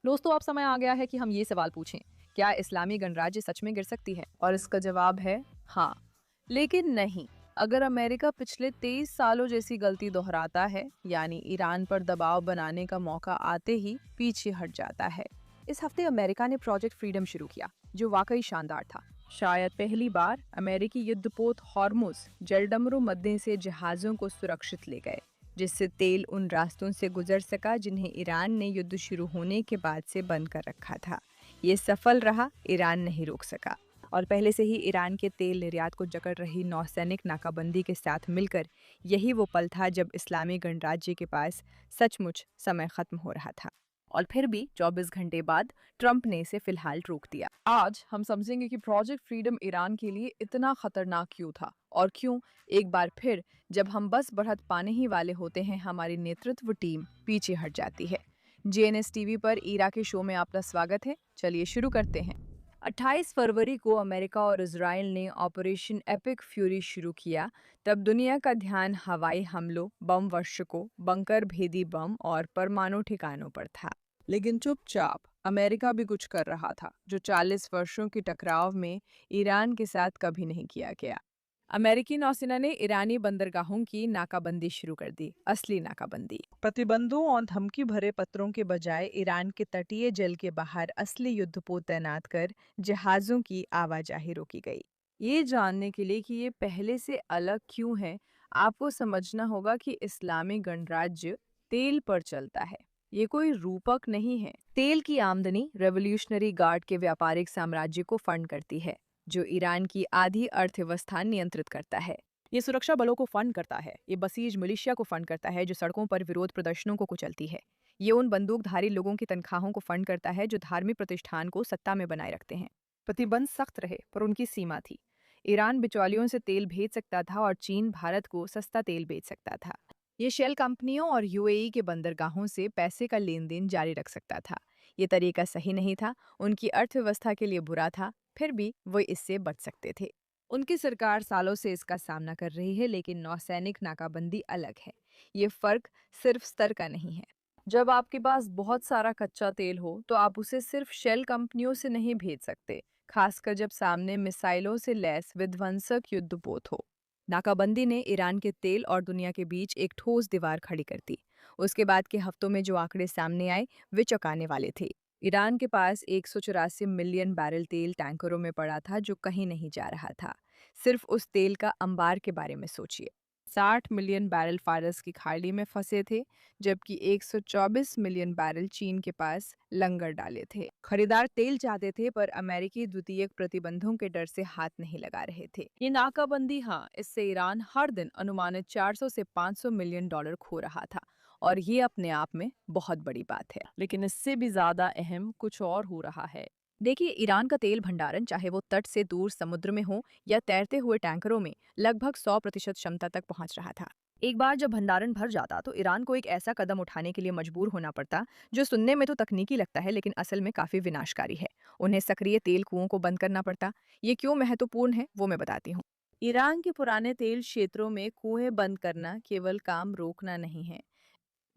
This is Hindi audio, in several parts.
दोस्तों, अब समय आ गया है कि हम ये सवाल पूछें, क्या इस्लामी गणराज्य सच में गिर सकती है? और इसका जवाब है हाँ, लेकिन नहीं। अगर अमेरिका पिछले 23 सालों जैसी गलती दोहराता है, यानी ईरान पर दबाव बनाने का मौका आते ही पीछे हट जाता है। इस हफ्ते अमेरिका ने प्रोजेक्ट फ्रीडम शुरू किया, जो वाकई शानदार था। शायद पहली बार अमेरिकी युद्धपोत हॉर्मुज जलडमरू मध्य से जहाजों को सुरक्षित ले गए, जिससे तेल उन रास्तों से गुजर सका जिन्हें ईरान ने युद्ध शुरू होने के बाद से बंद कर रखा था। ये सफल रहा, ईरान नहीं रोक सका। और पहले से ही ईरान के तेल निर्यात को जकड़ रही नौसैनिक नाकाबंदी के साथ मिलकर यही वो पल था जब इस्लामी गणराज्य के पास सचमुच समय खत्म हो रहा था। और फिर भी 24 घंटे बाद ट्रंप ने इसे फिलहाल रोक दिया। आज हम समझेंगे कि प्रोजेक्ट फ्रीडम ईरान के लिए इतना खतरनाक क्यों था और क्यों एक बार फिर जब हम बस बढ़त पाने ही वाले होते हैं, हमारी नेतृत्व टीम पीछे हट जाती है। जेएनएस टीवी पर ईरा के शो में आपका स्वागत है। चलिए शुरू करते हैं। 28 फरवरी को अमेरिका और इजराइल ने ऑपरेशन एपिक फ्यूरी शुरू किया। तब दुनिया का ध्यान हवाई हमलों, बम वर्षकों, बंकर भेदी बम और परमाणु ठिकानों पर था। लेकिन चुपचाप अमेरिका भी कुछ कर रहा था, जो 40 वर्षों की टकराव में ईरान के साथ कभी नहीं किया गया। अमेरिकी नौसेना ने ईरानी बंदरगाहों की नाकाबंदी शुरू कर दी, असली नाकाबंदी। प्रतिबंधों और धमकी भरे पत्रों के बजाय ईरान के तटीय जल के बाहर असली युद्धपोत तैनात कर जहाजों की आवाजाही रोकी गई। ये जानने के लिए कि ये पहले से अलग क्यों है, आपको समझना होगा कि इस्लामी गणराज्य तेल पर चलता है। ये कोई रूपक नहीं है। तेल की आमदनी रेवोल्यूशनरी गार्ड के व्यापारिक साम्राज्य को फंड करती है, जो ईरान की आधी अर्थव्यवस्था नियंत्रित करता है। ये सुरक्षा बलों को फंड करता है, ये बसीज मिलिशिया को फंड करता है जो सड़कों पर विरोध प्रदर्शनों को कुचलती है। ये उन बंदूकधारी लोगों की तनख्वाहों को फंड करता है जो धार्मिक प्रतिष्ठान को सत्ता में बनाए रखते हैं। प्रतिबंध सख्त रहे, पर उनकी सीमा थी। ईरान बिचौलियों से तेल भेज सकता था और चीन भारत को सस्ता तेल बेच सकता था। ये शेल कंपनियों और यूएई के बंदरगाहों से पैसे का लेन देन जारी रख सकता था। ये तरीका सही नहीं था, उनकी अर्थव्यवस्था के लिए बुरा था, फिर भी वो इससे बच सकते थे। उनकी सरकार सालों से इसका सामना कर रही है, लेकिन नौसैनिक नाकाबंदी अलग है। ये फर्क सिर्फ स्तर का नहीं है। जब आपके पास बहुत सारा कच्चा तेल हो तो आप उसे सिर्फ शेल कंपनियों से नहीं भेज सकते, खासकर जब सामने मिसाइलों से लैस विध्वंसक युद्धपोत हो। नाकाबंदी ने ईरान के तेल और दुनिया के बीच एक ठोस दीवार खड़ी कर दी। उसके बाद के हफ्तों में जो आंकड़े सामने आए वे चौंकाने वाले थे। ईरान के पास 184 मिलियन बैरल तेल टैंकरों में पड़ा था, जो कहीं नहीं जा रहा था। सिर्फ उस तेल का अंबार के बारे में सोचिए। 60 मिलियन बैरल फारस की खाड़ी में फंसे थे, जबकि 124 मिलियन बैरल चीन के पास लंगर डाले थे। खरीदार तेल चाहते थे, पर अमेरिकी द्वितीयक प्रतिबंधों के डर से हाथ नहीं लगा रहे थे। ये नाकाबंदी, हाँ, इससे ईरान हर दिन अनुमानित 400 से 500 मिलियन डॉलर खो रहा था, और ये अपने आप में बहुत बड़ी बात है। लेकिन इससे भी ज्यादा अहम कुछ और हो रहा है। देखिए, ईरान का तेल भंडारण, चाहे वो तट से दूर समुद्र में हो या तैरते हुए टैंकरों में, लगभग 100% क्षमता तक पहुंच रहा था। एक बार जब भंडारण भर जाता तो ईरान को एक ऐसा कदम उठाने के लिए मजबूर होना पड़ता, जो सुनने में तो तकनीकी लगता है लेकिन असल में काफी विनाशकारी है। उन्हें सक्रिय तेल कुओं को बंद करना पड़ता। ये क्यों महत्वपूर्ण है, वो मैं बताती हूँ। ईरान के पुराने तेल क्षेत्रों में कुएं बंद करना केवल काम रोकना नहीं है।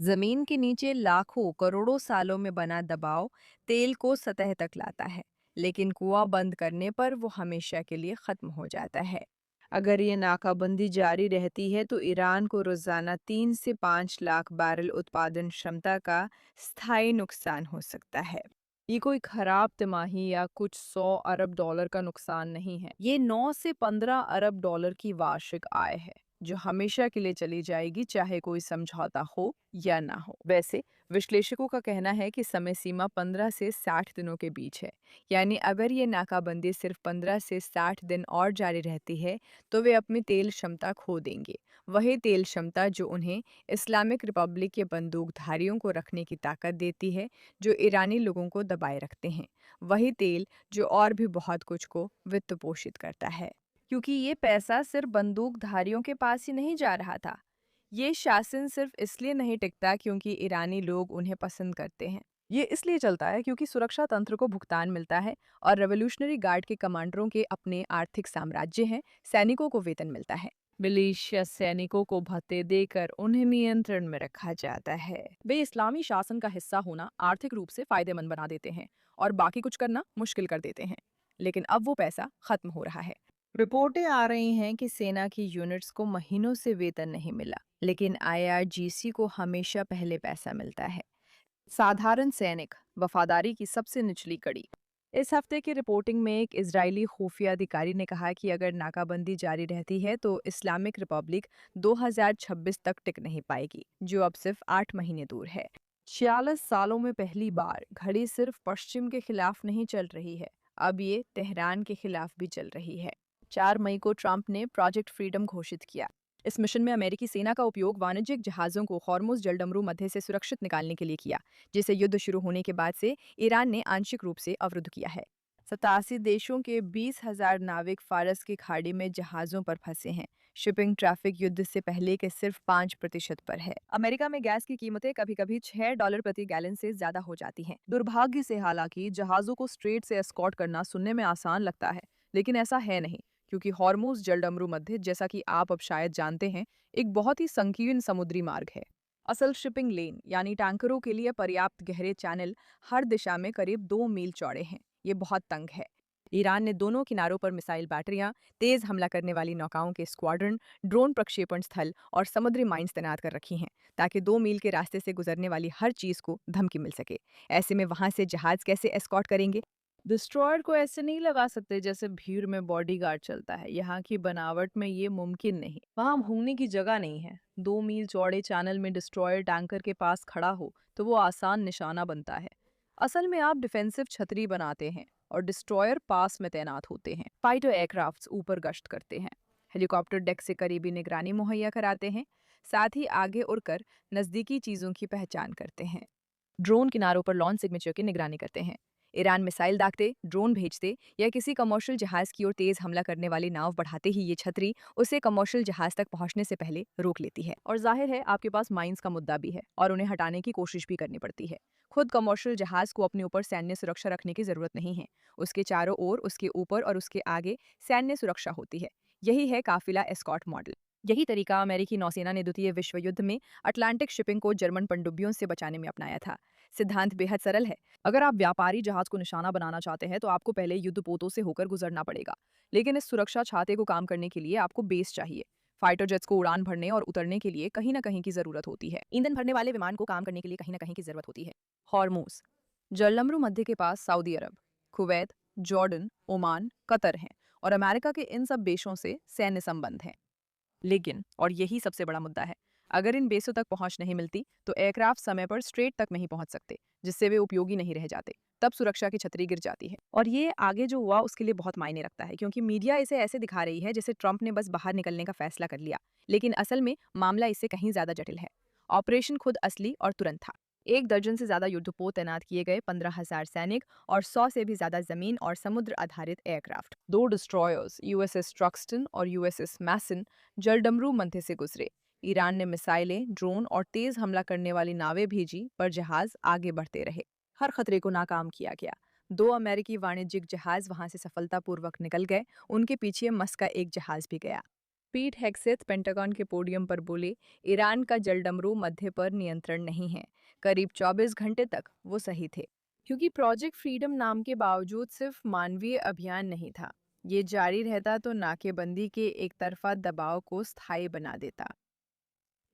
जमीन के नीचे लाखों करोड़ों सालों में बना दबाव तेल को सतह तक लाता है, लेकिन कुआं बंद करने पर वो हमेशा के लिए खत्म हो जाता है। अगर ये नाकाबंदी जारी रहती है तो ईरान को रोजाना 3 से 5 लाख बैरल उत्पादन क्षमता का स्थायी नुकसान हो सकता है। ये कोई खराब तिमाही या कुछ 100 अरब डॉलर का नुकसान नहीं है, ये 9 से 15 अरब डॉलर की वार्षिक आय है, जो हमेशा के लिए चली जाएगी, चाहे कोई समझौता हो या ना हो। वैसे विश्लेषकों का कहना है कि समय सीमा 15 से 60 दिनों के बीच है, यानी अगर ये नाकाबंदी सिर्फ 15 से 60 दिन और जारी रहती है तो वे अपनी तेल क्षमता खो देंगे। वही तेल क्षमता जो उन्हें इस्लामिक रिपब्लिक के बंदूकधारियों को रखने की ताकत देती है, जो ईरानी लोगों को दबाए रखते हैं। वही तेल जो और भी बहुत कुछ को वित्त पोषित करता है। क्योंकि ये पैसा सिर्फ बंदूकधारियों के पास ही नहीं जा रहा था। ये शासन सिर्फ इसलिए नहीं टिकता क्योंकि ईरानी लोग उन्हें पसंद करते हैं। ये इसलिए चलता है क्योंकि सुरक्षा तंत्र को भुगतान मिलता है और रेवोल्यूशनरी गार्ड के कमांडरों के अपने आर्थिक साम्राज्य हैं, सैनिकों को वेतन मिलता है। मिलिशिया सैनिकों को भत्ते देकर उन्हें नियंत्रण में रखा जाता है। वे इस्लामी शासन का हिस्सा होना आर्थिक रूप से फायदेमंद बना देते हैं और बाकी कुछ करना मुश्किल कर देते हैं। लेकिन अब वो पैसा खत्म हो रहा है। रिपोर्टें आ रही हैं कि सेना की यूनिट्स को महीनों से वेतन नहीं मिला, लेकिन आईआरजीसी को हमेशा पहले पैसा मिलता है। साधारण सैनिक वफादारी की सबसे निचली कड़ी। इस हफ्ते की रिपोर्टिंग में एक इजरायली खुफिया अधिकारी ने कहा कि अगर नाकाबंदी जारी रहती है तो इस्लामिक रिपब्लिक 2026 तक टिक नहीं पाएगी, जो अब सिर्फ 8 महीने दूर है। 46 सालों में पहली बार घड़ी सिर्फ पश्चिम के खिलाफ नहीं चल रही है, अब ये तेहरान के खिलाफ भी चल रही है। 4 मई को ट्रंप ने प्रोजेक्ट फ्रीडम घोषित किया। इस मिशन में अमेरिकी सेना का उपयोग वाणिज्यिक जहाज़ों को हॉर्मुज़ जलडमरू मध्य से सुरक्षित निकालने के लिए किया, जिसे युद्ध शुरू होने के बाद से ईरान ने आंशिक रूप से अवरुद्ध किया है। 87 देशों के 20,000 नाविक फारस की खाड़ी में जहाज़ों पर फंसे हैं। शिपिंग ट्रैफिक युद्ध से पहले के सिर्फ 5% पर है। अमेरिका में गैस की कीमतें कभी-कभी $6 प्रति गैलन से ज्यादा हो जाती हैं। दुर्भाग्य से हालांकि जहाज़ों को स्ट्रेट से एस्कॉर्ट करना सुनने में आसान लगता है, लेकिन ऐसा है नहीं, क्योंकि हॉर्मुज़ जलडमरू मध्य, जैसा कि आप अब शायद जानते हैं, एक बहुत ही संकीर्ण समुद्री मार्ग है। असल शिपिंग लेन यानी टैंकरों के लिए पर्याप्त गहरे चैनल हर दिशा में करीब 2 मील चौड़े हैं। ये बहुत तंग है। ईरान ने दोनों किनारों पर मिसाइल बैटरियां, तेज हमला करने वाली नौकाओं के स्क्वाड्रन, ड्रोन प्रक्षेपण स्थल और समुद्री माइंस तैनात कर रखी हैं, ताकि 2 मील के रास्ते से गुजरने वाली हर चीज को धमकी मिल सके। ऐसे में वहां से जहाज कैसे एस्कॉर्ट करेंगे? डिस्ट्रॉयर को ऐसे नहीं लगा सकते जैसे भीड़ में बॉडीगार्ड चलता है। यहाँ की बनावट में ये मुमकिन नहीं। वहाँ घूमने की जगह नहीं है। 2 मील चौड़े चैनल में डिस्ट्रॉयर टैंकर के पास खड़ा हो तो वो आसान निशाना बनता है। असल में आप डिफेंसिव छतरी बनाते हैं और डिस्ट्रॉयर पास में तैनात होते हैं। फाइटर एयरक्राफ्ट्स ऊपर गश्त करते हैं। हेलीकॉप्टर डेक से करीबी निगरानी मुहैया कराते हैं। साथ ही आगे उड़कर नजदीकी चीजों की पहचान करते हैं। ड्रोन किनारों पर लॉन्च सिग्नेचर की निगरानी करते हैं। ईरान मिसाइल दागते, ड्रोन भेजते या किसी कमर्शियल जहाज की ओर तेज हमला करने वाली नाव बढ़ाते ही ये छतरी उसे कमर्शियल जहाज तक पहुंचने से पहले रोक लेती है। और जाहिर है आपके पास माइंस का मुद्दा भी है और उन्हें हटाने की कोशिश भी करनी पड़ती है। खुद कमर्शियल जहाज को अपने ऊपर सैन्य सुरक्षा रखने की जरूरत नहीं है। उसके चारों ओर, उसके ऊपर और उसके आगे सैन्य सुरक्षा होती है। यही है काफिला एस्कॉर्ट मॉडल। यही तरीका अमेरिकी नौसेना ने द्वितीय विश्व युद्ध में अटलांटिक शिपिंग को जर्मन पनडुब्बियों से बचाने में अपनाया था। सिद्धांत बेहद सरल है। अगर आप व्यापारी जहाज को निशाना बनाना चाहते हैं तो आपको पहले युद्धपोतों से होकर गुजरना पड़ेगा। लेकिन इस सुरक्षा छाते को काम करने के लिए आपको बेस चाहिए। फाइटर जेट्स को उड़ान भरने और उतरने के लिए कहीं ना कहीं की जरूरत होती है। ईंधन भरने वाले विमान को काम करने के लिए कहीं ना कहीं की जरूरत होती है। हॉर्मुज जलडमरू मध्य के पास सऊदी अरब, कुवैत, जॉर्डन, ओमान, कतर हैं और अमेरिका के इन सब देशों से सैन्य संबंध हैं। लेकिन, और यही सबसे बड़ा मुद्दा है, अगर इन बेसों तक पहुंच नहीं मिलती तो एयरक्राफ्ट समय पर स्ट्रेट तक नहीं पहुंच सकते, जिससे वे उपयोगी नहीं रह जाते। तब सुरक्षा की छतरी गिर जाती है। और ये आगे जो हुआ उसके लिए बहुत मायने रखता है, क्योंकि मीडिया इसे ऐसे दिखा रही है जैसे ट्रंप ने बस बाहर निकलने का फैसला कर लिया, लेकिन असल में मामला इससे कहीं ज्यादा जटिल है। ऑपरेशन खुद असली और तुरंत था। 1 दर्जन से ज्यादा युद्धपोत तैनात किए गए, 15,000 सैनिक और 100 से भी ज्यादा जमीन और समुद्र आधारित एयरक्राफ्ट। 2 डिस्ट्रॉयर्स यूएसएस ट्रक्सटन और यूएसएस मैसन जलडमरू मध्य से गुजरे। ईरान ने मिसाइलें, ड्रोन और तेज हमला करने वाली नावें भेजी, पर जहाज आगे बढ़ते रहे। हर खतरे को नाकाम किया गया। 2 अमेरिकी वाणिज्यिक जहाज वहां से सफलतापूर्वक निकल गए। उनके पीछे मस्क का एक जहाज भी गया। पीट हेग्सेथ पेंटागन के पोडियम पर बोले, ईरान का जलडमरू मध्य पर नियंत्रण नहीं है। करीब 24 घंटे तक वो सही थे, क्योंकि प्रोजेक्ट फ्रीडम नाम के बावजूद सिर्फ मानवीय अभियान नहीं था। ये जारी रहता तो नाकेबंदी के एक तरफा दबाव को स्थायी बना देता।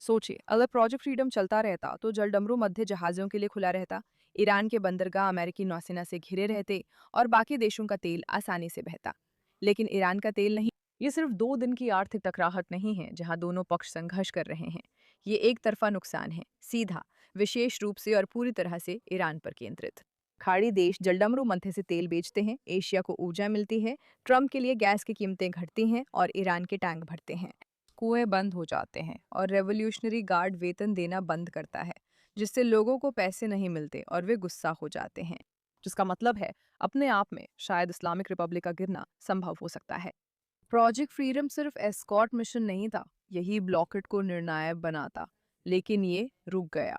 सोचिए, अगर प्रोजेक्ट फ्रीडम चलता रहता तो जलडमरू मध्य जहाजों के लिए खुला रहता, ईरान के बंदरगाह अमेरिकी नौसेना से घिरे रहते और बाकी देशों का तेल आसानी से बहता। लेकिन ईरान का तेल नहीं। ये सिर्फ 2 दिन की आर्थिक टकराहट नहीं है जहां दोनों पक्ष संघर्ष कर रहे हैं। ये एक तरफा नुकसान है, सीधा, विशेष रूप से और पूरी तरह से ईरान पर केंद्रित। खाड़ी देश जलडमरू मध्य से तेल बेचते हैं, एशिया को ऊर्जा मिलती है, ट्रंप के लिए गैस की कीमतें घटती हैं और ईरान के टैंक भरते हैं। कुएं बंद हो जाते हैं और रेवोल्यूशनरी गार्ड वेतन देना बंद करता है, जिससे लोगों को पैसे नहीं मिलते और वे गुस्सा हो जाते हैं। जिसका मतलब है अपने आप में शायद इस्लामिक रिपब्लिक का गिरना संभव हो सकता है। प्रोजेक्ट फ्रीडम सिर्फ एस्कॉर्ट मिशन नहीं था, यही ब्लॉकेट को निर्णायक बनाता, लेकिन ये रुक गया।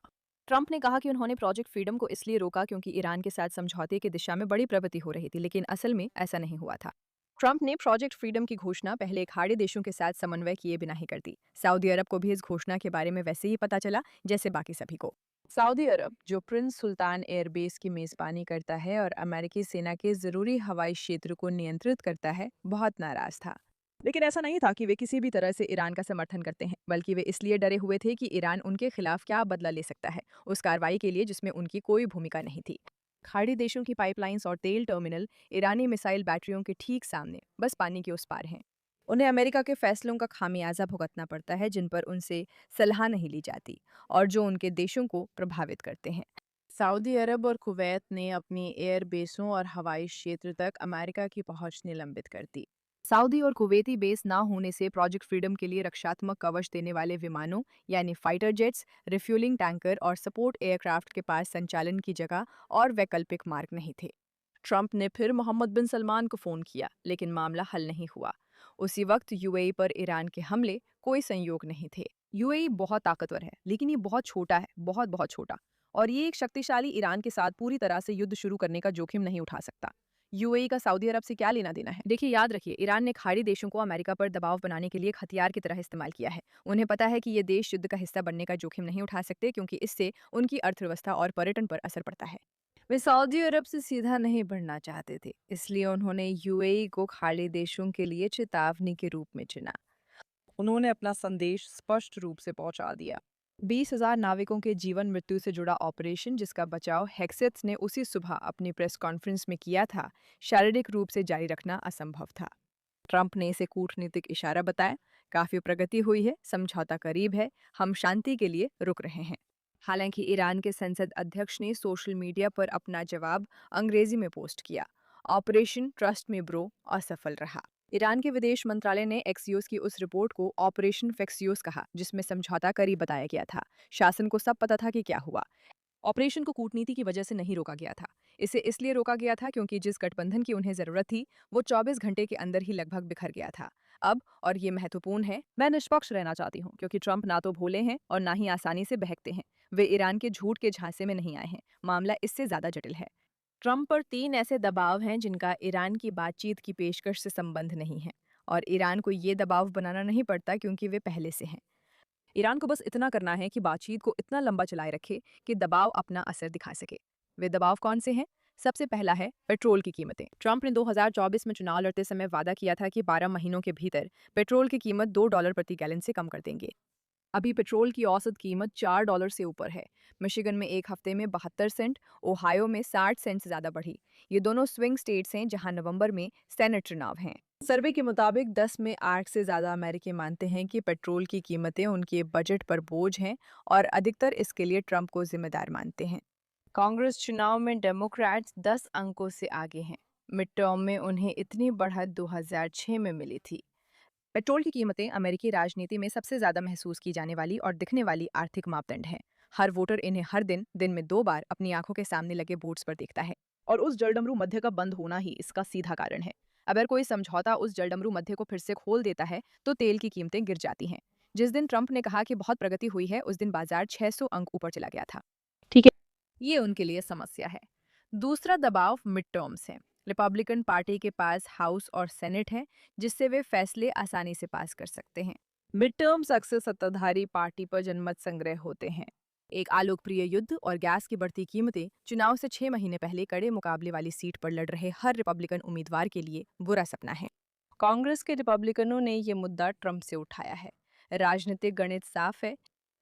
ट्रंप ने कहा कि उन्होंने प्रोजेक्ट फ्रीडम को इसलिए रोका क्योंकि ईरान के साथ समझौते की दिशा में बड़ी प्रगति हो रही थी, लेकिन असल में ऐसा नहीं हुआ था। ट्रंप ने प्रोजेक्ट फ्रीडम की घोषणा पहले खाड़ी देशों के साथ समन्वय किए बिना ही कर दी। सऊदी अरब को भी इस घोषणा के बारे में वैसे ही पता चला जैसे बाकी सभी को। सऊदी अरब, जो प्रिंस सुल्तान एयरबेस की मेजबानी करता है और अमेरिकी सेना के जरूरी हवाई क्षेत्र को नियंत्रित करता है, बहुत नाराज था। लेकिन ऐसा नहीं था कि वे किसी भी तरह से ईरान का समर्थन करते हैं, बल्कि वे इसलिए डरे हुए थे कि ईरान उनके खिलाफ क्या बदला ले सकता है, उस कार्रवाई के लिए जिसमें उनकी कोई भूमिका नहीं थी। खाड़ी देशों की पाइपलाइंस और तेल टर्मिनल ईरानी मिसाइल बैटरियों के ठीक सामने, बस पानी के उस पार हैं। उन्हें अमेरिका के फैसलों का खामियाजा भुगतना पड़ता है जिन पर उनसे सलाह नहीं ली जाती और जो उनके देशों को प्रभावित करते हैं। सऊदी अरब और कुवैत ने अपनी एयर बेसों और हवाई क्षेत्र तक अमेरिका की पहुंच निलंबित कर दी। सऊदी और कुवैती बेस ना होने से प्रोजेक्ट फ्रीडम के लिए रक्षात्मक कवच देने वाले विमानों यानी फाइटर जेट्स, रिफ्यूलिंग टैंकर और सपोर्ट एयरक्राफ्ट के पास संचालन की जगह और वैकल्पिक मार्ग नहीं थे। ट्रंप ने फिर मोहम्मद बिन सलमान को फोन किया, लेकिन मामला हल नहीं हुआ। उसी वक्त यूएई पर ईरान के हमले कोई संयोग नहीं थे। यूएई बहुत ताकतवर है, लेकिन ये बहुत छोटा है, बहुत बहुत छोटा। और ये एक शक्तिशाली ईरान के साथ पूरी तरह से युद्ध शुरू करने का जोखिम नहीं उठा सकता। यूएई का सऊदी अरब से क्या लेना देना है? देखिए, याद रखिए, ईरान ने खाड़ी देशों को अमेरिका पर दबाव बनाने के लिए एक हथियार की तरह इस्तेमाल किया है। उन्हें पता है कि ये देश युद्ध का हिस्सा बनने का जोखिम नहीं उठा सकते, क्योंकि इससे उनकी अर्थव्यवस्था और पर्यटन पर असर पड़ता है। वे सऊदी अरब से सीधा नहीं बढ़ना चाहते थे, इसलिए उन्होंने यूएई को खाड़ी देशों के लिए चेतावनी के रूप में चुना। उन्होंने अपना संदेश स्पष्ट रूप से पहुंचा दिया। 20,000 नाविकों के जीवन मृत्यु से जुड़ा ऑपरेशन, जिसका बचाव हेक्सेट्स ने उसी सुबह अपनी प्रेस कॉन्फ्रेंस में किया था, शारीरिक रूप से जारी रखना असंभव था। ट्रंप ने इसे कूटनीतिक इशारा बताया। काफी प्रगति हुई है, समझौता करीब है, हम शांति के लिए रुक रहे हैं। हालांकि ईरान के संसद अध्यक्ष ने सोशल मीडिया पर अपना जवाब अंग्रेजी में पोस्ट किया। ऑपरेशन ट्रस्ट में ब्रो असफल रहा। ईरान के विदेश मंत्रालय ने एक्सियोस की उस रिपोर्ट को ऑपरेशन फेक्सियोस कहा, जिसमें समझौता करीब बताया गया था। शासन को सब पता था कि क्या हुआ। ऑपरेशन को कूटनीति की वजह से नहीं रोका गया था। इसे इसलिए रोका गया था क्योंकि जिस गठबंधन की उन्हें जरूरत थी, वो 24 घंटे के अंदर ही लगभग बिखर गया था। अब, और ये महत्वपूर्ण है, मैं निष्पक्ष रहना चाहती हूँ, क्योंकि ट्रंप ना तो भोले हैं और ना ही आसानी से बहकते हैं। वे ईरान के झूठ के झांसे में नहीं आए हैं। मामला इससे ज्यादा जटिल है। ट्रंप पर 3 ऐसे दबाव हैं जिनका ईरान की बातचीत की पेशकश से संबंध नहीं है, और ईरान को ये दबाव बनाना नहीं पड़ता क्योंकि वे पहले से हैं। ईरान को बस इतना करना है कि बातचीत को इतना लंबा चलाए रखे कि दबाव अपना असर दिखा सके। वे दबाव कौन से हैं? सबसे पहला है पेट्रोल की कीमतें। ट्रंप ने 2024 में चुनाव लड़ते समय वादा किया था कि 12 महीनों के भीतर पेट्रोल की कीमत $2 प्रति गैलन से कम कर देंगे। अभी पेट्रोल की औसत कीमत $4 से ऊपर है। मिशिगन में एक हफ्ते में 72 सेंट, ओहायो में 60 सेंट से ज्यादा बढ़ी। ये दोनों स्विंग स्टेट्स हैं जहां नवंबर में सेनेट चुनाव हैं। सर्वे के मुताबिक 10 में 8 से ज्यादा अमेरिकी मानते हैं कि पेट्रोल की कीमतें उनके बजट पर बोझ हैं, और अधिकतर इसके लिए ट्रंप को जिम्मेदार मानते हैं। कांग्रेस चुनाव में डेमोक्रेट्स 10 अंकों से आगे हैं। मिड टर्म में उन्हें इतनी बढ़त 2006 में मिली थी। पेट्रोल की कीमतें अमेरिकी राजनीति में सबसे ज्यादा महसूस की जाने वाली और दिखने वाली आर्थिक मापदंड हैं। हर वोटर इन्हें हर दिन में 2 बार अपनी आंखों के सामने लगे बोर्ड्स पर देखता है, और उस जलडमरू मध्य का बंद होना ही इसका सीधा कारण है। अगर कोई समझौता उस जलडमरू मध्य को फिर से खोल देता है, तो तेल की कीमतें गिर जाती हैं। जिस दिन ट्रंप ने कहा कि बहुत प्रगति हुई है, उस दिन बाजार 600 अंक ऊपर चला गया था। ठीक है, ये उनके लिए समस्या है। दूसरा दबाव मिड टर्म्स है। रिपब्लिकन पार्टी के पास हाउस और सेनेट है, जिससे वे फैसले आसानी से पास कर सकते हैं। मिड टर्म्स अक्सर सत्ताधारी पार्टी पर जनमत संग्रह होते हैं। एक आलोकप्रिय युद्ध और गैस की बढ़ती कीमतें चुनाव से 6 महीने पहले कड़े मुकाबले वाली सीट पर लड़ रहे हर रिपब्लिकन उम्मीदवार के लिए बुरा सपना है। कांग्रेस के रिपब्लिकनों ने ये मुद्दा ट्रंप से उठाया है। राजनीतिक गणित साफ है।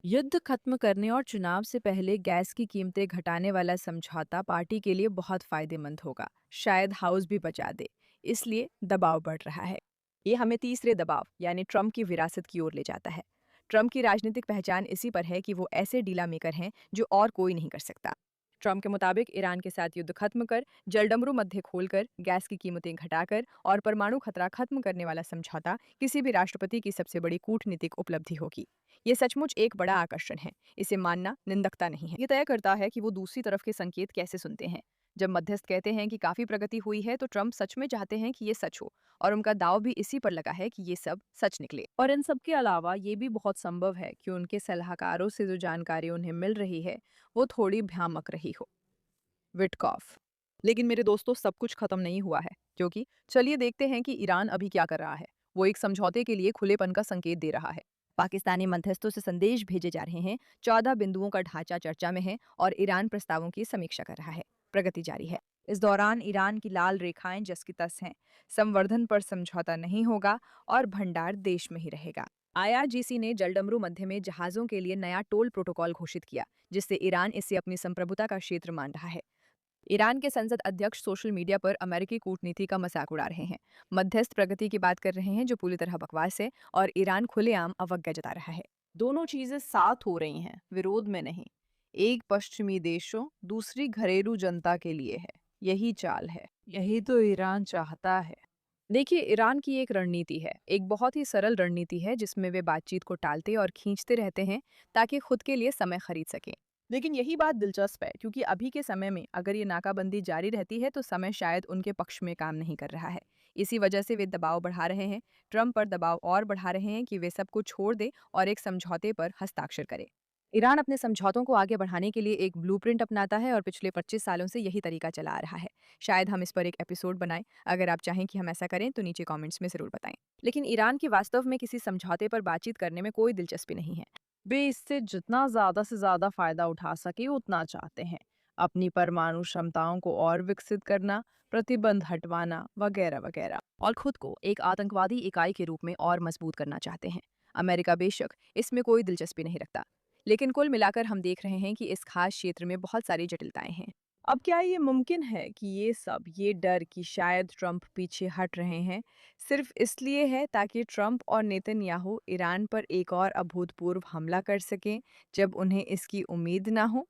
युद्ध खत्म करने और चुनाव से पहले गैस की कीमतें घटाने वाला समझौता पार्टी के लिए बहुत फायदेमंद होगा, शायद हाउस भी बचा दे। इसलिए दबाव बढ़ रहा है। ये हमें तीसरे दबाव यानी ट्रंप की विरासत की ओर ले जाता है। ट्रंप की राजनीतिक पहचान इसी पर है कि वो ऐसे डीला मेकर हैं जो और कोई नहीं कर सकता। ट्रंप के मुताबिक ईरान के साथ युद्ध खत्म कर, जलडमरू मध्य खोलकर, गैस की कीमतें घटाकर और परमाणु खतरा खत्म करने वाला समझौता किसी भी राष्ट्रपति की सबसे बड़ी कूटनीतिक उपलब्धि होगी। ये सचमुच एक बड़ा आकर्षण है। इसे मानना निंदकता नहीं है। ये तय करता है कि वो दूसरी तरफ के संकेत कैसे सुनते हैं। जब मध्यस्थ कहते हैं कि काफी प्रगति हुई है, तो ट्रंप सच में चाहते हैं कि ये सच हो, और उनका दाव भी इसी पर लगा है कि ये सब सच निकले। और इन सब के अलावा ये भी बहुत संभव है कि उनके सलाहकारों से जो जानकारी उन्हें मिल रही है, वो थोड़ी भ्रामक रही हो। विटकॉफ। लेकिन मेरे दोस्तों, सब कुछ खत्म नहीं हुआ है, क्योंकि चलिए देखते हैं कि ईरान अभी क्या कर रहा है। वो एक समझौते के लिए खुलेपन का संकेत दे रहा है। पाकिस्तानी मध्यस्थों से संदेश भेजे जा रहे हैं। 14 बिंदुओं का ढांचा चर्चा में है और ईरान प्रस्तावों की समीक्षा कर रहा है। प्रगति जारी है। इस दौरान ईरान की लाल रेखाएं जस की तस हैं। संवर्धन पर समझौता नहीं होगा और भंडार देश में ही रहेगा। आईआरजीसी ने जलडमरू मध्य में जहाजों के लिए नया टोल प्रोटोकॉल घोषित किया, जिससे ईरान इसे अपनी संप्रभुता का क्षेत्र मान रहा है। ईरान के संसद अध्यक्ष सोशल मीडिया पर अमेरिकी कूटनीति का मजाक उड़ा रहे हैं। मध्यस्थ प्रगति की बात कर रहे हैं, जो पूरी तरह बकवास है, और ईरान खुलेआम अवज्ञा जता रहा है। दोनों चीजें साथ हो रही हैं, विरोध में नहीं। एक पश्चिमी देशों, दूसरी घरेलू जनता के लिए है। यही चाल है, यही तो ईरान चाहता है। देखिए, ईरान की एक रणनीति है, एक बहुत ही सरल रणनीति है, जिसमें वे बातचीत को टालते और खींचते रहते हैं ताकि खुद के लिए समय खरीद सकें। लेकिन यही बात दिलचस्प है, क्योंकि अभी के समय में अगर ये नाकाबंदी जारी रहती है तो समय शायद उनके पक्ष में काम नहीं कर रहा है। इसी वजह से वे दबाव बढ़ा रहे हैं, ट्रंप पर दबाव और बढ़ा रहे हैं कि वे सब कुछ छोड़ दे और एक समझौते पर हस्ताक्षर करे। ईरान अपने समझौतों को आगे बढ़ाने के लिए एक ब्लूप्रिंट अपनाता है और पिछले 25 सालों से यही तरीका चला आ रहा है। शायद हम इस पर एक एपिसोड बनाएं। अगर आप चाहें कि हम ऐसा करें तो नीचे कमेंट्स में ज़रूर बताएं। लेकिन ईरान की वास्तव में किसी समझौते पर बातचीत करने में कोई दिलचस्पी नहीं है। वे इससे जितना ज़्यादा से ज़्यादा फायदा उठा सके उतना चाहते हैं। अपनी परमाणु क्षमताओं को और विकसित करना, प्रतिबंध हटवाना, वगैरह वगैरह, और खुद को एक आतंकवादी इकाई के रूप में और मजबूत करना चाहते हैं। अमेरिका बेशक इसमें कोई दिलचस्पी नहीं रखता, लेकिन कुल मिलाकर हम देख रहे हैं कि इस खास क्षेत्र में बहुत सारी जटिलताएं हैं। अब क्या ये मुमकिन है कि ये डर कि शायद ट्रंप पीछे हट रहे हैं, सिर्फ इसलिए है ताकि ट्रंप और नेतन्याहू ईरान पर एक और अभूतपूर्व हमला कर सकें जब उन्हें इसकी उम्मीद ना हो?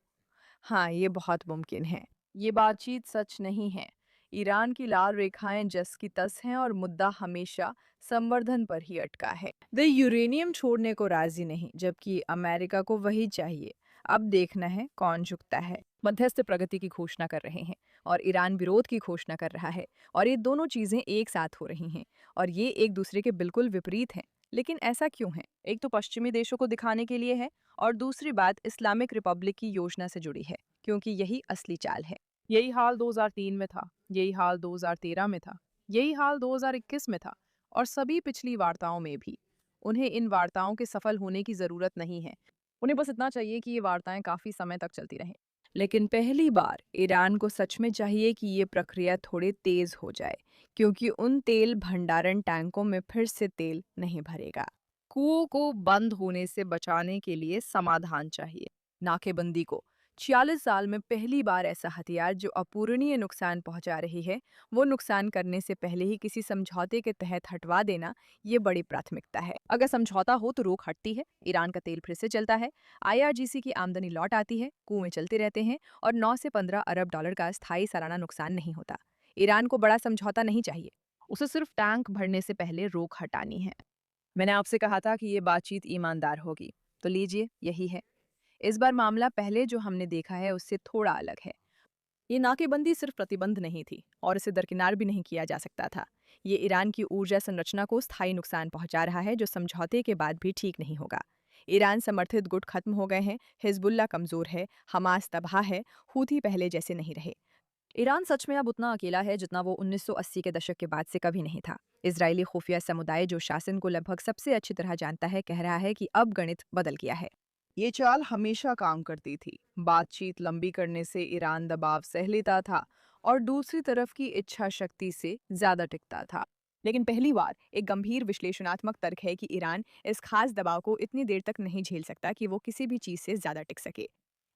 हाँ, ये बहुत मुमकिन है। ये बातचीत सच नहीं है। ईरान की लाल रेखाएं जस की तस हैं और मुद्दा हमेशा संवर्धन पर ही अटका है। वे यूरेनियम छोड़ने को राजी नहीं, जबकि अमेरिका को वही चाहिए। अब देखना है कौन झुकता है। मध्यस्थ प्रगति की घोषणा कर रहे हैं और ईरान विरोध की घोषणा कर रहा है, और ये दोनों चीजें एक साथ हो रही हैं और ये एक दूसरे के बिल्कुल विपरीत हैं। लेकिन ऐसा क्यों है? एक तो पश्चिमी देशों को दिखाने के लिए है, और दूसरी बात इस्लामिक रिपब्लिक की योजना से जुड़ी है, क्योंकि यही असली चाल है। यही हाल 2003 में था, यही हाल 2013 में था, यही हाल 2021 में था, और सभी पिछली वार्ताओं में भी। उन्हें इन वार्ताओं के सफल होने की जरूरत नहीं है। उन्हें बस इतना चाहिए कि ये वार्ताएं काफी समय तक चलती रहें। लेकिन पहली बार ईरान को सच में चाहिए कि ये प्रक्रिया थोड़ी तेज हो जाए, क्योंकि उन तेल भंडारण टैंकों में फिर से तेल नहीं भरेगा। कुओं को बंद होने से बचाने के लिए समाधान चाहिए, नाकेबंदी को। 46 साल में पहली बार ऐसा हथियार जो अपूरणीय नुकसान पहुंचा रही है, वो नुकसान करने से पहले ही किसी समझौते के तहत हटवा देना, ये बड़ी प्राथमिकता है। अगर समझौता हो तो रोक हटती है, ईरान का तेल फिर से चलता है, आईआरजीसी की आमदनी लौट आती है, कुएं चलते रहते हैं, और 9 से 15 अरब डॉलर का स्थायी सालाना नुकसान नहीं होता। ईरान को बड़ा समझौता नहीं चाहिए, उसे सिर्फ टैंक भरने से पहले रोक हटानी है। मैंने आपसे कहा था कि ये बातचीत ईमानदार होगी, तो लीजिए, यही है। इस बार मामला पहले जो हमने देखा है उससे थोड़ा अलग है। ये नाकेबंदी सिर्फ प्रतिबंध नहीं थी, और इसे दरकिनार भी नहीं किया जा सकता था। ये ईरान की ऊर्जा संरचना को स्थायी नुकसान पहुंचा रहा है, जो समझौते के बाद भी ठीक नहीं होगा। ईरान समर्थित गुट खत्म हो गए हैं, हिजबुल्ला कमजोर है, हमास तबाह है, हूथी पहले जैसे नहीं रहे। ईरान सच में अब उतना अकेला है जितना वो 1980 के दशक के बाद से कभी नहीं था। इजरायली खुफिया समुदाय, जो शासन को लगभग सबसे अच्छी तरह जानता है, कह रहा है कि अब गणित बदल गया है। ये चाल हमेशा काम करती थी। बातचीत लंबी करने से ईरान दबाव सह लेता था और दूसरी तरफ की इच्छा शक्ति से ज्यादा टिकता था। लेकिन पहली बार एक गंभीर विश्लेषणात्मक तर्क है कि ईरान इस खास दबाव को इतनी देर तक नहीं झेल सकता कि वो किसी भी चीज से ज्यादा टिक सके।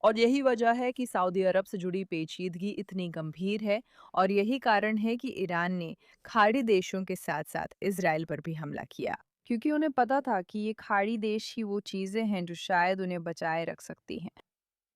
और यही वजह है कि सऊदी अरब से जुड़ी पेचीदगी इतनी गंभीर है, और यही कारण है कि ईरान ने खाड़ी देशों के साथ साथ इजराइल पर भी हमला किया, क्योंकि उन्हें पता था कि ये खाड़ी देश ही वो चीजें हैं जो शायद उन्हें बचाए रख सकती हैं।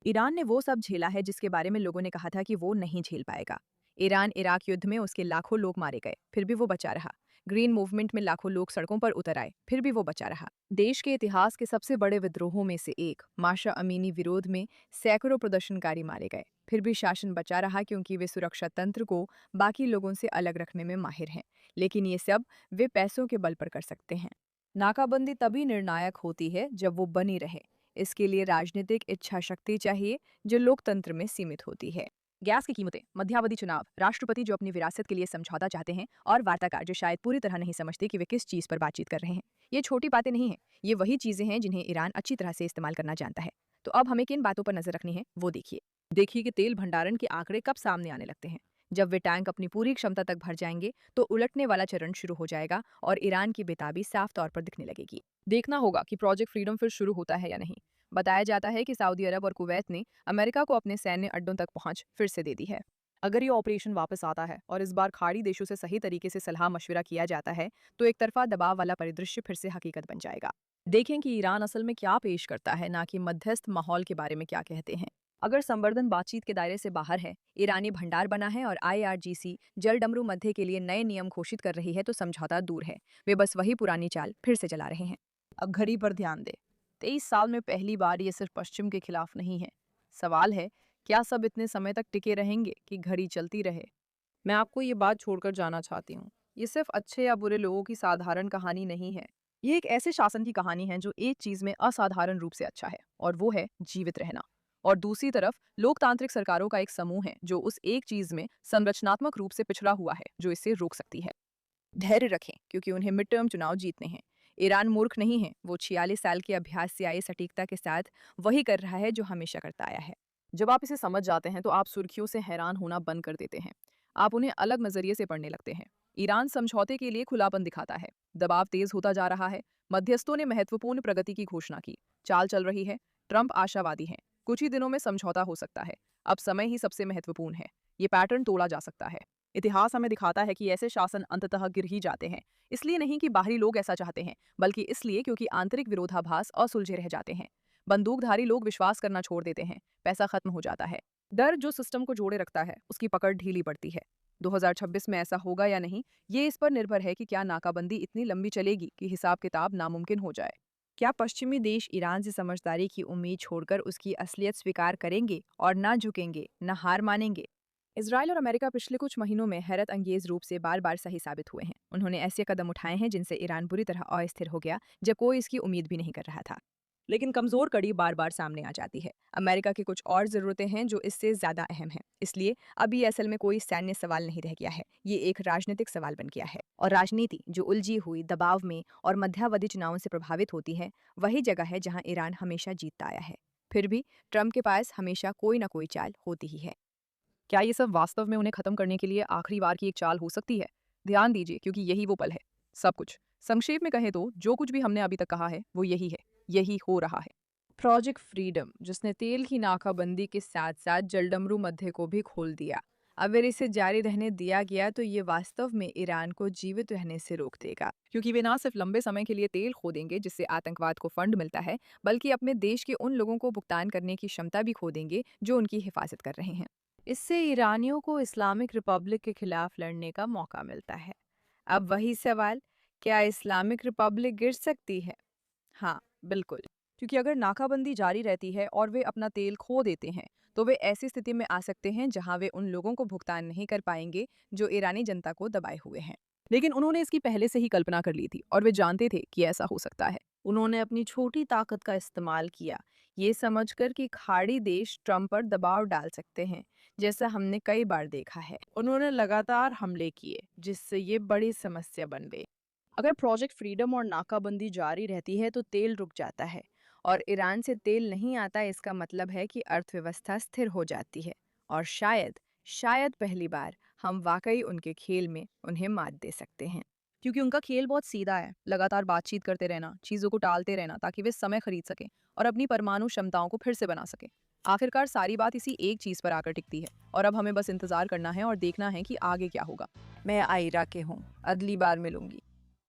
ईरान ने वो सब झेला है जिसके बारे में लोगों ने कहा था कि वो नहीं झेल पाएगा। ईरान इराक युद्ध में उसके लाखों लोग मारे गए, फिर भी वो बचा रहा। ग्रीन मूवमेंट में लाखों लोग सड़कों पर उतर आए, फिर भी वो बचा रहा। देश के इतिहास के सबसे बड़े विद्रोहों में से एक माशा अमीनी विरोध में सैकड़ों प्रदर्शनकारी मारे गए, फिर भी शासन बचा रहा, क्योंकि वे सुरक्षा तंत्र को बाकी लोगों से अलग रखने में माहिर हैं। लेकिन ये सब वे पैसों के बल पर कर सकते हैं। नाकाबंदी तभी निर्णायक होती है जब वो बनी रहे। इसके लिए राजनीतिक इच्छा शक्ति चाहिए, जो लोकतंत्र में सीमित होती है। गैस की कीमतें, मध्यावधि चुनाव, राष्ट्रपति जो अपनी विरासत के लिए समझौता चाहते हैं और वार्ताकार जो शायद पूरी तरह नहीं समझते कि वे किस चीज पर बातचीत कर रहे हैं। ये छोटी बातें नहीं हैं, ये वही चीजें हैं जिन्हें ईरान अच्छी तरह से इस्तेमाल करना जानता है। तो अब हमें किन बातों पर नजर रखनी है वो देखिए कि तेल भंडारण के आंकड़े कब सामने आने लगते हैं। जब वे टैंक अपनी पूरी क्षमता तक भर जाएंगे तो उलटने वाला चरण शुरू हो जाएगा और ईरान की बेताबी साफ तौर पर दिखने लगेगी। देखना होगा कि प्रोजेक्ट फ्रीडम फिर शुरू होता है या नहीं। बताया जाता है कि सऊदी अरब और कुवैत ने अमेरिका को अपने सैन्य अड्डों तक पहुंच फिर से दे दी है। अगर ये ऑपरेशन वापस आता है और इस बार खाड़ी देशों से सही तरीके से सलाह मशविरा किया जाता है तो एक तरफा दबाव वाला परिदृश्य फिर से हकीकत बन जाएगा। देखें कि ईरान असल में क्या पेश करता है, ना कि मध्यस्थ माहौल के बारे में क्या कहते हैं। अगर संवर्धन बातचीत के दायरे से बाहर है, ईरानी भंडार बना है और IRGC जल डमरू मध्य के लिए नए नियम घोषित कर रही है तो समझौता दूर है। वे बस वही पुरानी चाल फिर से चला रहे हैं। अब घड़ी पर ध्यान दे। 23 साल में पहली बार ये सिर्फ पश्चिम के खिलाफ नहीं है। सवाल है, क्या सब इतने समय तक टिके रहेंगे कि घड़ी चलती रहे? मैं आपको ये बात छोड़कर जाना चाहती हूँ। ये सिर्फ अच्छे या बुरे लोगों की साधारण कहानी नहीं है। ये एक ऐसे शासन की कहानी है जो एक चीज में असाधारण रूप से अच्छा है और वो है जीवित रहना। और दूसरी तरफ लोकतांत्रिक सरकारों का एक समूह है जो उस एक चीज में संरचनात्मक रूप से पिछड़ा हुआ है जो इसे रोक सकती है। धैर्य रखें क्योंकि उन्हें मिड टर्म चुनाव जीतने हैं। ईरान मूर्ख नहीं है, वो 46 साल के अभ्यास से आई सटीकता के साथ वही कर रहा है जो हमेशा करता आया है। जब आप इसे समझ जाते हैं तो आप सुर्खियों से हैरान होना बंद कर देते हैं। आप उन्हें अलग नजरिए से पढ़ने लगते हैं। ईरान समझौते के लिए खुलापन दिखाता है, दबाव तेज होता जा रहा है, मध्यस्थों ने महत्वपूर्ण प्रगति की घोषणा की, चाल चल रही है, ट्रंप आशावादी हैं, कुछ ही दिनों में समझौता हो सकता है। अब समय ही सबसे महत्वपूर्ण है, ये पैटर्न तोड़ा जा सकता है। इतिहास हमें दिखाता है कि ऐसे शासन अंततः गिर ही जाते हैं, इसलिए नहीं कि बाहरी लोग ऐसा चाहते हैं, बल्कि इसलिए क्योंकि आंतरिक विरोधाभास असुलझे रह जाते हैं। बंदूकधारी लोग विश्वास करना छोड़ देते हैं, पैसा खत्म हो जाता है, डर जो सिस्टम को जोड़े रखता है उसकी पकड़ ढीली पड़ती है। 2026 में ऐसा होगा या नहीं, ये इस पर निर्भर है कि क्या नाकाबंदी इतनी लंबी चलेगी कि हिसाब किताब नामुमकिन हो जाए। क्या पश्चिमी देश ईरान से समझदारी की उम्मीद छोड़कर उसकी असलियत स्वीकार करेंगे और ना झुकेंगे, ना हार मानेंगे? इसराइल और अमेरिका पिछले कुछ महीनों में हैरत अंगेज रूप से बार बार सही साबित हुए हैं। उन्होंने ऐसे कदम उठाए हैं जिनसे ईरान बुरी तरह अस्थिर हो गया, जब कोई इसकी उम्मीद भी नहीं कर रहा था। लेकिन कमजोर कड़ी बार बार सामने आ जाती है। अमेरिका की कुछ और जरूरतें हैं जो इससे ज्यादा अहम हैं। इसलिए अब ये असल में कोई सैन्य सवाल नहीं रह गया है, ये एक राजनीतिक सवाल बन गया है। और राजनीति जो उलझी हुई दबाव में और मध्यावधि चुनावों से प्रभावित होती है, वही जगह है जहां ईरान हमेशा जीतता आया है। फिर भी ट्रंप के पास हमेशा कोई ना कोई चाल होती ही है। क्या ये सब वास्तव में उन्हें खत्म करने के लिए आखिरी बार की एक चाल हो सकती है? ध्यान दीजिए क्योंकि यही वो पल है। सब कुछ संक्षेप में कहें तो जो कुछ भी हमने अभी तक कहा है वो यही है, यही हो रहा है। प्रोजेक्ट फ्रीडम जिसने तेल की नाकाबंदी के साथ साथ जलडमरू मध्य को भी खोल दिया, अगर इसे जारी रहने दिया गया तो ये वास्तव में ईरान को जीवित रहने से रोक देगा, क्योंकि वे ना सिर्फ लंबे समय के लिए तेल खो देंगे जिससे आतंकवाद को फंड मिलता है, बल्कि अपने देश के उन लोगों को भुगतान करने की क्षमता भी खो देंगे जो उनकी हिफाजत कर रहे हैं। इससे ईरानियों को इस्लामिक रिपब्लिक के खिलाफ लड़ने का मौका मिलता है। अब वही सवाल, क्या इस्लामिक रिपब्लिक गिर सकती है? हाँ, बिल्कुल। क्योंकि अगर नाकाबंदी जारी रहती है और वे अपना तेल खो देते हैं, तो वे ऐसी स्थिति में आ सकते हैं जहां वे उन लोगों को भुगतान नहीं कर पाएंगे जो ईरानी जनता को दबाए हुए हैं। लेकिन उन्होंने इसकी पहले से ही कल्पना कर ली थी और वे जानते थे कि ऐसा हो सकता है। उन्होंने अपनी छोटी ताकत का इस्तेमाल किया, ये समझकर कि खाड़ी देश ट्रंप पर दबाव डाल सकते हैं, जैसा हमने कई बार देखा है। उन्होंने लगातार हमले किए, जिससे ये बड़ी समस्या बन गई। अगर प्रोजेक्ट फ्रीडम और नाकाबंदी जारी रहती है तो तेल रुक जाता है और ईरान से तेल नहीं आता, इसका मतलब है कि अर्थव्यवस्था स्थिर हो जाती है और शायद शायद पहली बार हम वाकई उनके खेल में उन्हें मात दे सकते हैं। क्योंकि उनका खेल बहुत सीधा है, लगातार बातचीत करते रहना, चीज़ों को टालते रहना ताकि वे समय खरीद सकें और अपनी परमाणु क्षमताओं को फिर से बना सकें। आखिरकार सारी बात इसी एक चीज़ पर आकर टिकती है और अब हमें बस इंतजार करना है और देखना है कि आगे क्या होगा। मैं आयरा के हूँ, अगली बार मिलूंगी।